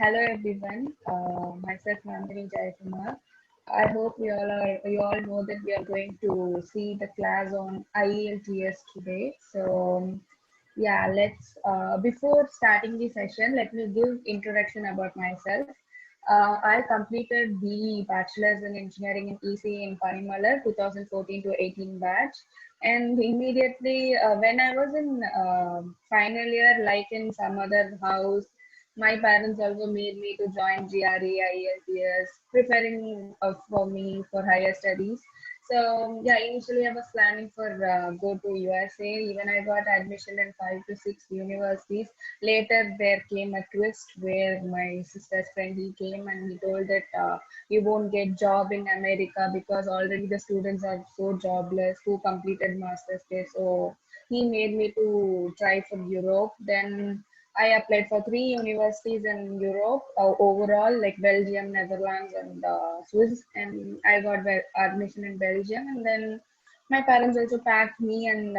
Hello everyone. Myself Nandini Jayakumar. I hope you all know that we are going to see the class on IELTS today. So yeah, let's before starting the session, let me give introduction about myself. I completed the bachelor's in engineering in EC in Panimalar 2014 to 18 batch, and immediately when I was in final year, like in some other house, my parents also made me to join GRE, IELTS, preparing for me for higher studies. So yeah, initially I was planning for go to USA. Even I got admission in 5 to 6 universities. Later there came a twist where my sister's friend, he came and he told that you won't get job in America because already the students are so jobless who completed master's there. So he made me to try for Europe. Then I applied for 3 universities in Europe overall, like Belgium, Netherlands, and Swiss. And I got admission in Belgium. And then my parents also packed me and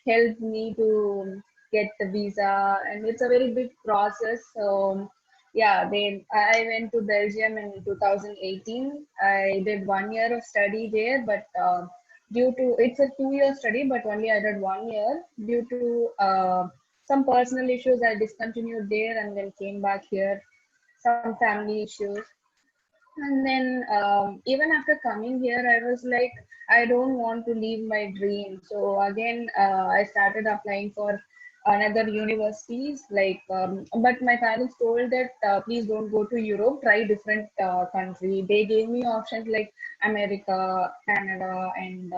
helped me to get the visa. And it's a very big process. So yeah, I went to Belgium in 2018. I did 1 year of study there, but due to it's a 2 year study, but only I did 1 year due to some personal issues. I discontinued there and then came back here, some family issues. And then even after coming here, I was like, I don't want to leave my dream. So again, I started applying for another universities. But my parents told that please don't go to Europe, try different country. They gave me options like America, Canada, and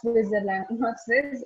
Switzerland, not Swiss,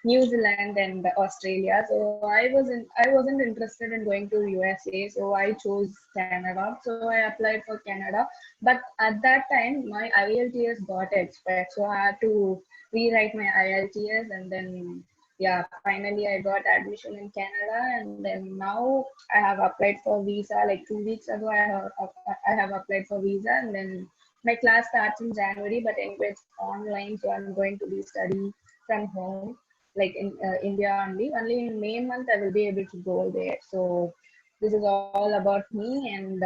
New Zealand and Australia. So I wasn't interested in going to USA. So I chose Canada. So I applied for Canada. But at that time, my IELTS got expired. So I had to rewrite my IELTS, and then yeah, finally I got admission in Canada. And then now I have applied for visa. Like 2 weeks ago, I have applied for visa, and then my class starts in January. But anyway, it's online, so I'm going to be studying from home, like in India only. Only in May month I will be able to go there. So this is all about me. And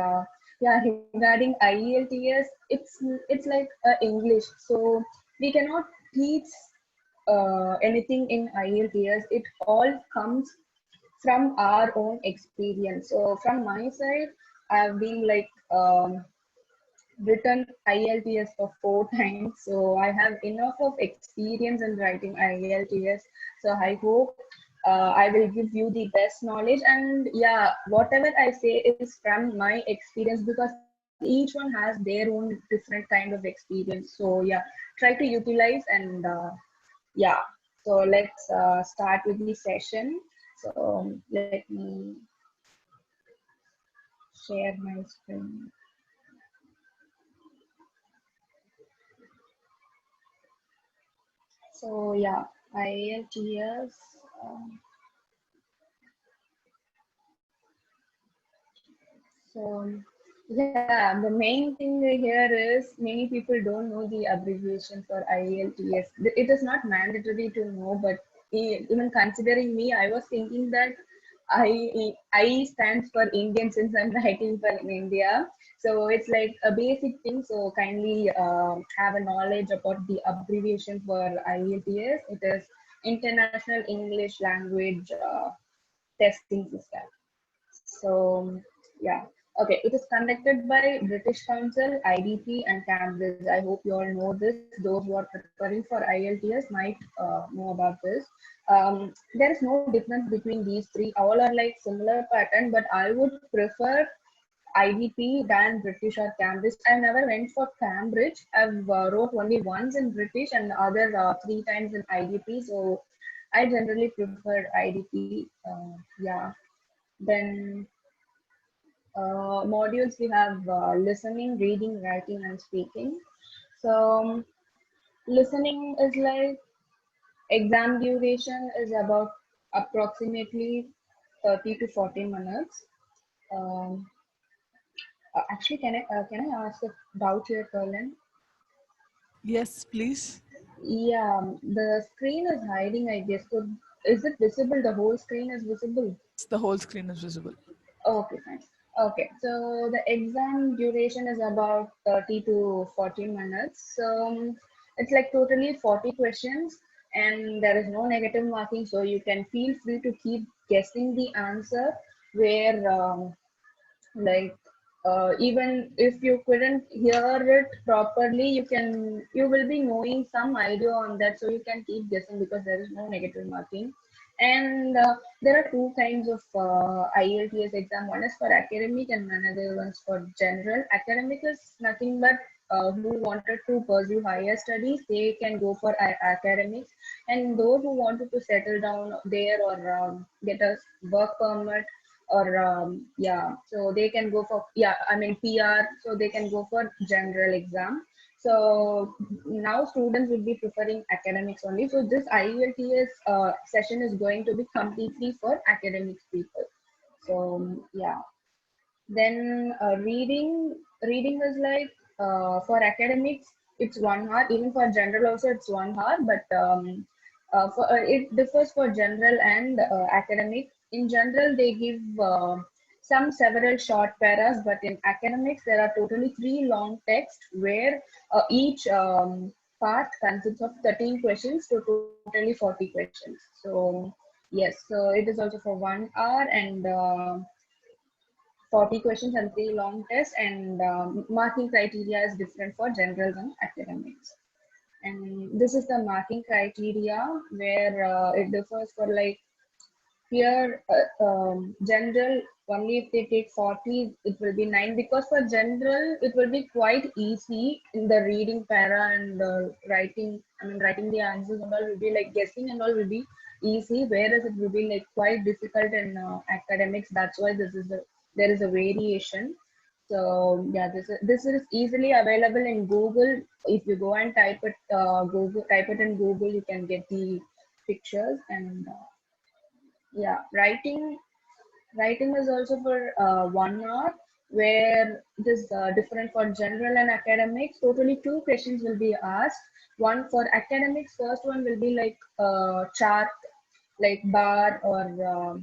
yeah, regarding IELTS, it's like English. So we cannot teach anything in IELTS. It all comes from our own experience. So from my side, I've been like written IELTS for 4 times, so I have enough of experience in writing IELTS. So I hope I will give you the best knowledge. And yeah, whatever I say is from my experience, because each one has their own different kind of experience. So yeah, try to utilize. And yeah, so let's start with the session. So let me share my screen. So yeah, IELTS. Um, so yeah, the main thing here is many people don't know the abbreviation for IELTS. It is not mandatory to know, but even considering me, I was thinking that I stands for Indian since I'm writing for India. So it's like a basic thing. So kindly have a knowledge about the abbreviation for IELTS. It is International English Language Testing System. So yeah, okay. It is conducted by British Council, IDP, and Cambridge. I hope you all know this. Those who are preparing for IELTS might know about this. There is no difference between these three. All are like similar pattern, but I would prefer IDP than British or Cambridge. I never went for Cambridge. I've wrote only once in British and other 3 times in IDP. So I generally prefer IDP. Yeah. Then modules we have listening, reading, writing, and speaking. So listening is like exam duration is about approximately 30 to 40 minutes. Um, actually, can I ask a doubt here, Colin? Yes, please. Yeah, the screen is hiding, I guess. So is it visible? The whole screen is visible. The whole screen is visible. Okay, fine. Okay, so the exam duration is about 30 to 40 minutes. So it's like totally 40 questions, and there is no negative marking, so you can feel free to keep guessing the answer where like even if you couldn't hear it properly, you will be knowing some idea on that, so you can keep guessing because there is no negative marking. And there are two kinds of IELTS exam. One is for academic and another one's for general. Academic is nothing but who wanted to pursue higher studies, they can go for academics, and those who wanted to settle down there or get a work permit or yeah, so they can go for, yeah, I mean PR, so they can go for general exam. So now students will be preferring academics only, so this IELTS session is going to be completely for academics people. So yeah, then reading is like for academics it's 1 hour, even for general also it's 1 hour, but it differs for general and academic. In general they give some several short paras, but in academics there are totally three long texts where each part consists of 13 questions to totally 40 questions. So yes, so it is also for 1 hour and 40 questions and three long tests, and marking criteria is different for generals and academics. And this is the marking criteria where it differs for like here general only if they take 40 it will be 9, because for general it will be quite easy in the reading para and writing, I mean writing the answers and all will be like guessing and all will be easy, whereas it will be like quite difficult in academics. That's why there is a variation. So yeah, this is easily available in Google. If you go and type it in Google, you can get the pictures. And yeah, writing is also for 1 hour, where it is different for general and academics. Totally two questions will be asked. One for academics, first one will be like chart, like bar or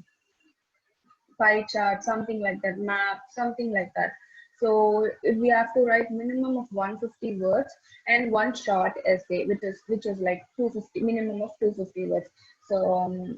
pie chart, something like that, map, something like that. So we have to write minimum of 150 words and one short essay, which is like 250, minimum of 250 words. So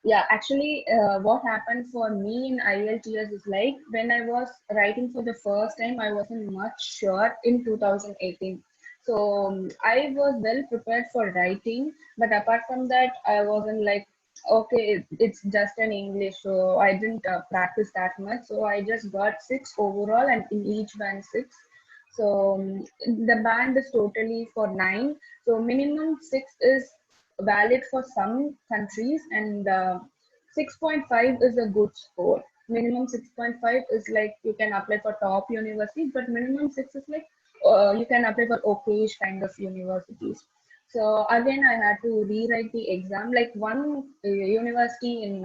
yeah, actually, what happened for me in IELTS is like when I was writing for the first time, I wasn't much sure in 2018. So I was well prepared for writing, but apart from that, I wasn't like okay, it's just an English, so I didn't practice that much. So I just got six overall, and in each band six. So the band is totally for nine. So minimum six is valid for some countries, and 6.5 is a good score. Minimum 6.5 is like you can apply for top universities, but minimum six is like you can apply for okayish kind of universities. So again, I had to rewrite the exam. Like one university in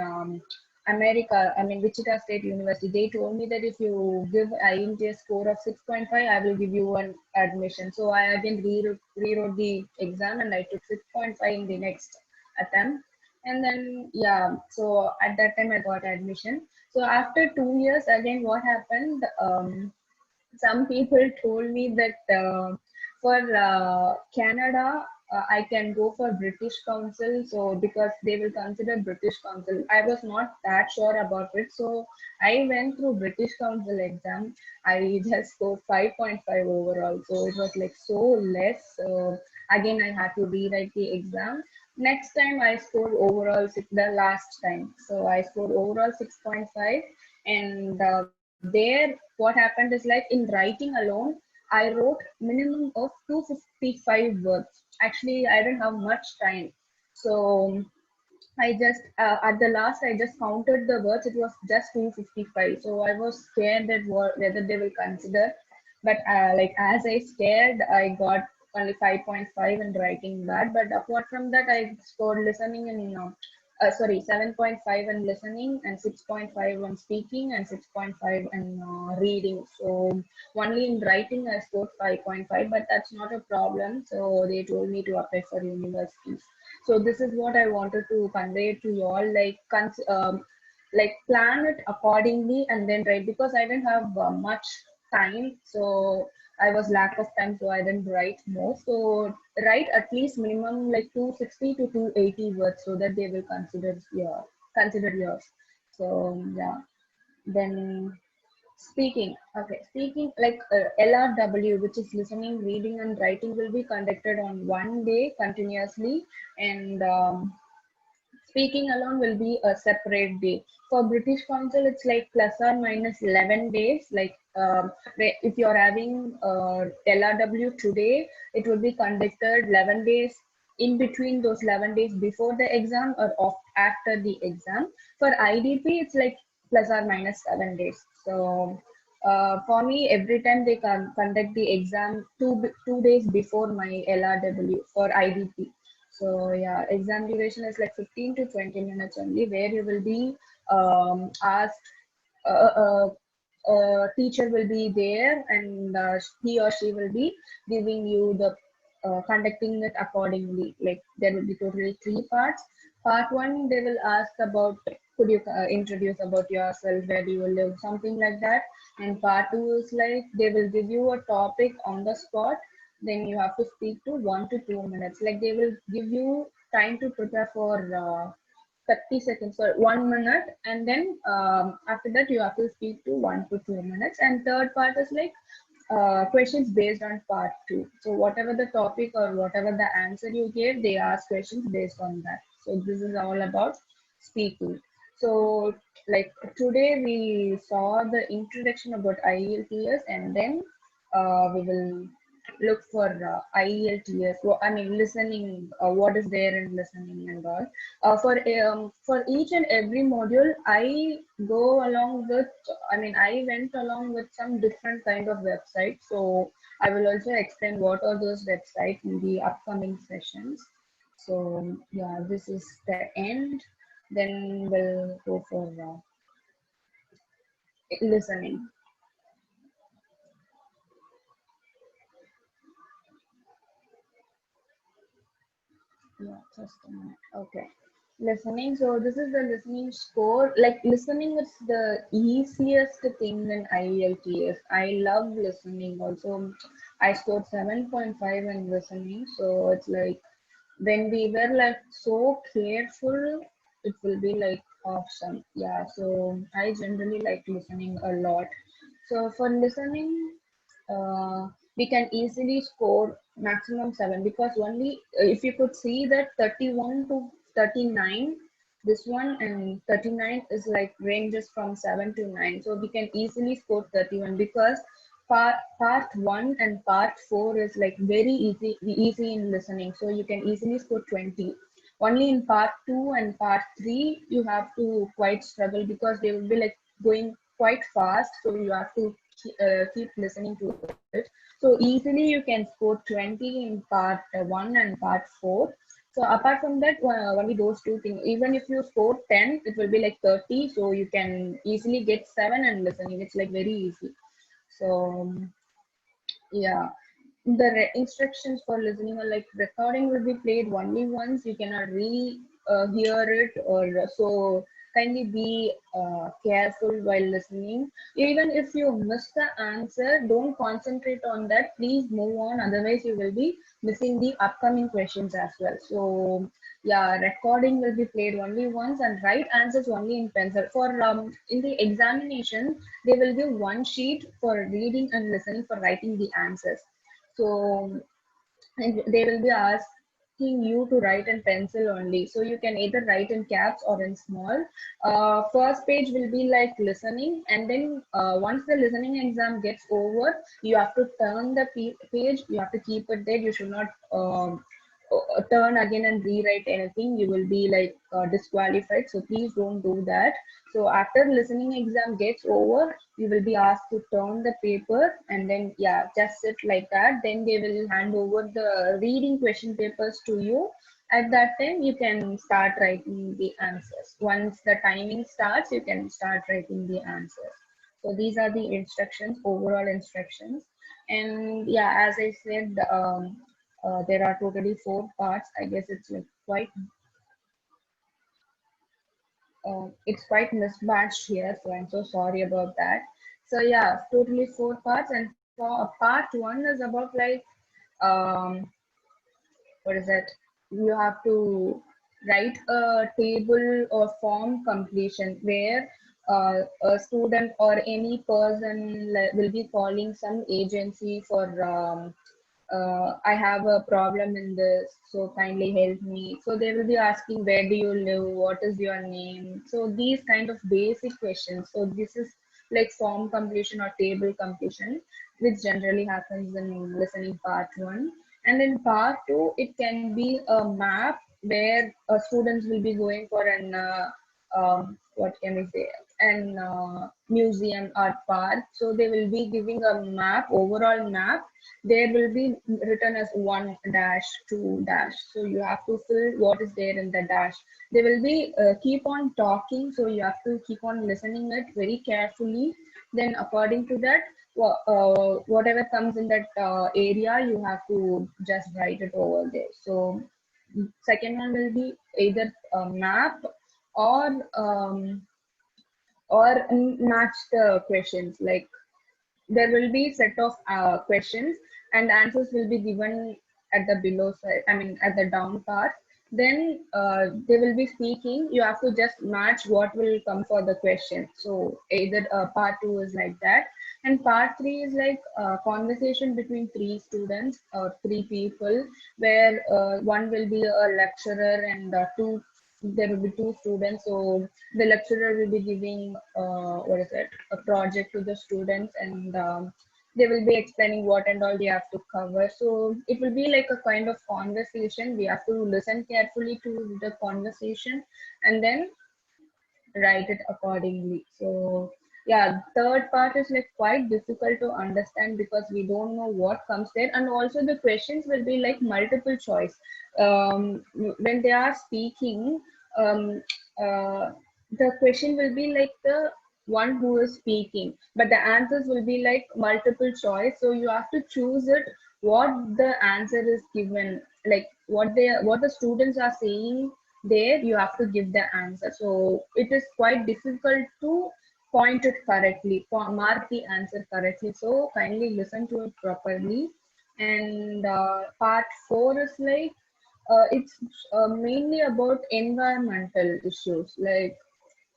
America, I mean Wichita State University, they told me that if you give IELTS score of 6.5, I will give you an admission. So I again rewrote the exam and I took 6.5 in the next attempt. And then yeah, so at that time I got admission. So after 2 years, again what happened? Some people told me that for Canada, I can go for British Council. So because they will consider British Council, I was not that sure about it. So I went through British Council exam. I just scored 5.5 overall. So it was like so less. So again, I had to rewrite the exam. Next time I scored overall the last time. So I scored overall 6.5, and there what happened is like in writing alone I wrote minimum of 255 words. Actually I didn't have much time, so I just at the last I just counted the words, it was just 255. So I was scared that whether they will consider, but like as I scared I got only 5.5 in writing that. But apart from that I scored listening and sorry, 7.5 in listening and 6.5 on speaking and 6.5 in reading. So only in writing I scored 5.5, but that's not a problem. So they told me to apply for universities. So this is what I wanted to convey to you all. Like like plan it accordingly and then write, because I didn't have much time. So I was lack of time, so I didn't write more. So write at least minimum like 260 to 280 words so that they will consider yours. So yeah. Then speaking, okay, speaking like LRW, which is listening, reading, and writing, will be conducted on one day continuously, and speaking alone will be a separate day. For British Council, it's like plus or minus 11 days. Like if you're having LRW today, it will be conducted 11 days. In between those 11 days before the exam or after the exam. For IDP, it's like plus or minus 7 days. So for me, every time they conduct the exam 2 days before my LRW for IDP. So yeah, exam duration is like 15 to 20 minutes only, where you will be asked, a teacher will be there, and he or she will be giving you the conducting it accordingly. Like there will be totally three parts. Part one, they will ask about, could you introduce about yourself, where do you live, something like that. And part two is like they will give you a topic on the spot, then you have to speak to 1 to 2 minutes. Like they will give you time to prepare for 30 seconds or 1 minute, and then after that you have to speak to 1 to 2 minutes. And third part is like questions based on part two. So whatever the topic or whatever the answer you gave, they ask questions based on that. So this is all about speaking. So like today we saw the introduction about IELTS, and then we will look for IELTS. I mean listening. What is there in listening and all. For each and every module, I go along with. I mean, I went along with some different kind of websites. So I will also explain what are those websites in the upcoming sessions. So yeah, this is the end. Then we'll go for listening. Yeah, just a minute. Okay. Listening. So this is the listening score. Like listening is the easiest thing in IELTS. I love listening. Also, I scored 7.5 in listening. So it's like when we were like so careful, it will be like awesome. Yeah. So I generally like listening a lot. So for listening, we can easily score maximum 7, because only if you could see that 31 to 39, this one, and 39 is like ranges from 7 to 9. So we can easily score 31, because part 1 and part 4 is like very easy in listening. So you can easily score 20. Only in part 2 and part 3 you have to quite struggle, because they will be like going quite fast. So you have to keep listening to it. So easily you can score 20 in part 1 and part 4. So apart from that, only those two things. Even if you score 10, it will be like 30. So you can easily get 7 and listening. It's like very easy. So yeah, the instructions for listening are like recording will be played only once. You cannot hear it, or so kindly be careful while listening. Even if you miss the answer, don't concentrate on that. Please move on. Otherwise, you will be missing the upcoming questions as well. So yeah, recording will be played only once, and write answers only in pencil. For in the examination, they will give one sheet for reading and listening for writing the answers. So and they will be asking you to write in pencil only. So you can either write in caps or in small. First page will be like listening, and then once the listening exam gets over, you have to turn the page. You have to keep it there. You should not turn again and rewrite anything. You will be like disqualified. So please don't do that. So after listening exam gets over, you will be asked to turn the paper, and then yeah, just sit like that. Then they will hand over the reading question papers to you. At that time, you can start writing the answers. Once the timing starts, you can start writing the answers. So these are the instructions, overall instructions. And yeah, as I said, there are totally four parts. I guess it's like quite it's quite mismatched here, so I'm so sorry about that. So yeah, totally four parts, and for part one is about like um, what is it? You have to write a table or form completion where a student or any person will be calling some agency for I have a problem in this, so kindly help me. So they will be asking, where do you live? What is your name? So these kind of basic questions. So this is like form completion or table completion, which generally happens in listening part one. And in part two, it can be a map where students will be going for an what can we say, an museum art park. So they will be giving a map, overall map. There will be written as one dash, two dash. So you have to fill what is there in the dash. They will be keep on talking, so you have to keep on listening it very carefully. Then according to that, whatever comes in that area, you have to just write it over there. So second one will be either a map or match the questions. Like there will be set of questions and answers will be given at the below side, I mean at the down part. Then they will be speaking, you have to just match what will come for the question. So either part two is like that, and part three is like conversation between three students or three people, where one will be a lecturer and two, there will be two students. So the lecturer will be giving what is it, a project to the students, and they will be explaining what and all we have to cover. So it will be like a kind of conversation. We have to listen carefully to the conversation and then write it accordingly. So yeah, third part is like quite difficult to understand because we don't know what comes there, and also the questions will be like multiple choice. When they are speaking, um, uh, the question will be like the one who is speaking, but the answers will be like multiple choice. So you have to choose it what the answer is given, like what the students are saying there, you have to give the answer. So it is quite difficult to point it correctly, mark the answer correctly. So kindly listen to it properly. And part four is like it's mainly about environmental issues. Like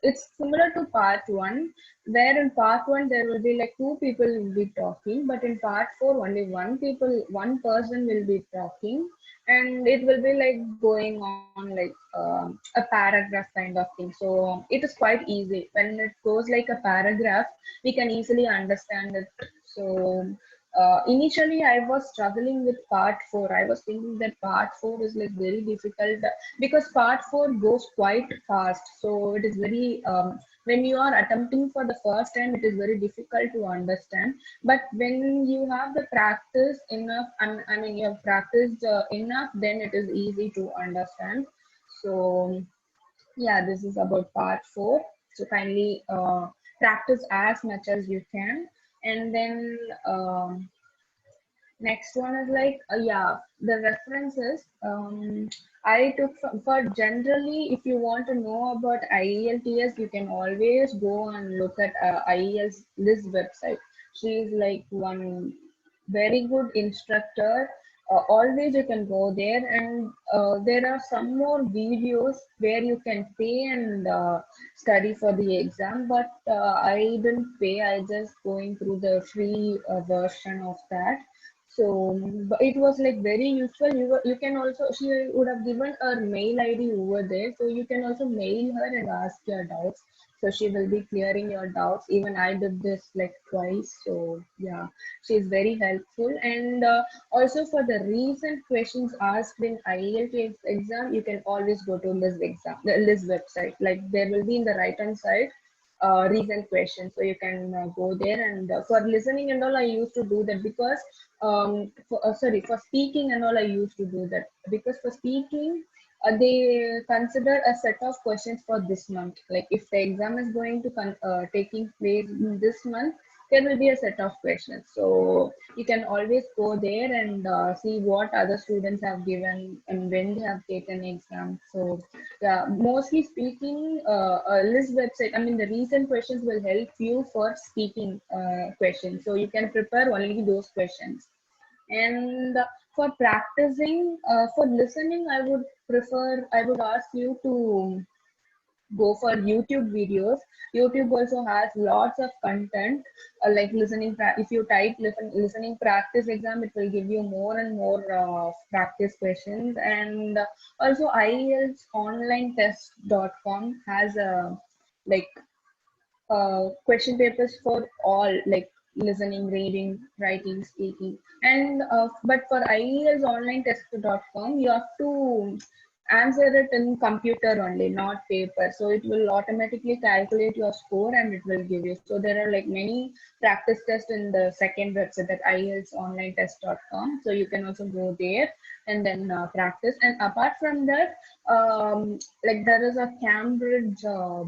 it's similar to part one, where in part one there will be like two people will be talking, but in part four only one person will be talking, and it will be like going on like a paragraph kind of thing. So it is quite easy when it goes like a paragraph, we can easily understand it. So initially I was struggling with part four. I was thinking that part four is like very difficult because part four goes quite fast. So it is very when you are attempting for the first time, it is very difficult to understand. But when you have the practice enough, and I mean you have practiced enough, then it is easy to understand. So yeah, this is about part four. So kindly practice as much as you can, and then next one is like yeah, the references. I took for generally, if you want to know about IELTS, you can always go and look at IELTS this website. She is like one very good instructor. Always you can go there, and there are some more videos where you can pay and study for the exam. But I didn't pay. I just going through the free version of that. So but it was like very useful. You can also, she would have given her mail ID over there, so you can also mail her and ask your doubts. So she will be clearing your doubts. Even I did this like twice. So yeah, she is very helpful. And also for the recent questions asked in IELTS exam, you can always go to Liz website. Like there will be in the right hand side recent questions, so you can go there. And for listening and all, I used to do that because sorry, for speaking and all, I used to do that because for speaking they consider a set of questions for this month. Like if the exam is going to taking place in this month, there will be a set of questions. So you can always go there and see what other students have given and when they have taken exams. So yeah, mostly speaking, list website. I mean, the recent questions will help you for speaking questions. So you can prepare only those questions. And for practicing, for listening, I would ask you to go for YouTube videos. YouTube also has lots of content, like listening. If you type listening practice exam, it will give you more and more practice questions. And also IELTSonlinetest.com has a like question papers for all, like listening, reading, writing, speaking. And but for IELTSonlinetest.com, you have to answer it in computer only, not paper. So it will automatically calculate your score and it will give you. So there are like many practice tests in the second website, that IELTSonlinetest.com. So you can also go there and then practice. And apart from that, like there is a Cambridge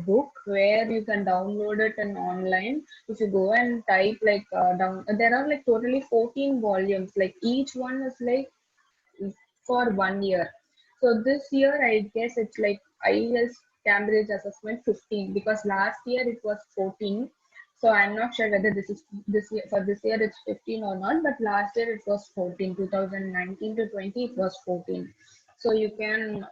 book where you can download it in online. If you go and type like there are like totally 14 volumes. Like each one is like for 1 year. So this year, I guess it's like IELTS Cambridge Assessment 15, because last year it was 14. So I'm not sure whether this year, for this year it's 15 or not, but last year it was 14. 2019 to 20 it was 14. So you can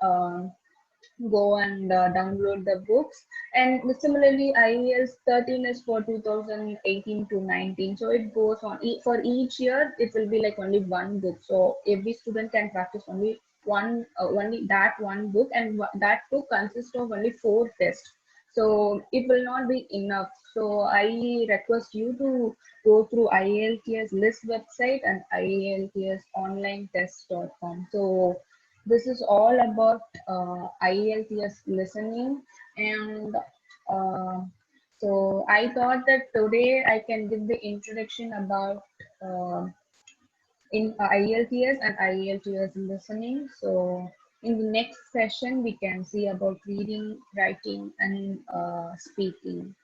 go and download the books. And similarly, IELTS 13 is for 2018 to 19. So it goes on. For each year, it will be like only one book. So every student can practice only only that one book, and that book consists of only 4 tests. So it will not be enough. So I request you to go through IELTS list website and IELTSonlinetest.com. So this is all about IELTS listening. And uh, so I thought that today I can give the introduction about uh, in IELTS and IELTS listening. So in the next session, we can see about reading, writing, and speaking.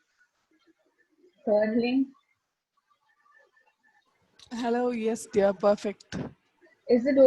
Thirdly, Hello, yes, dear, perfect. is it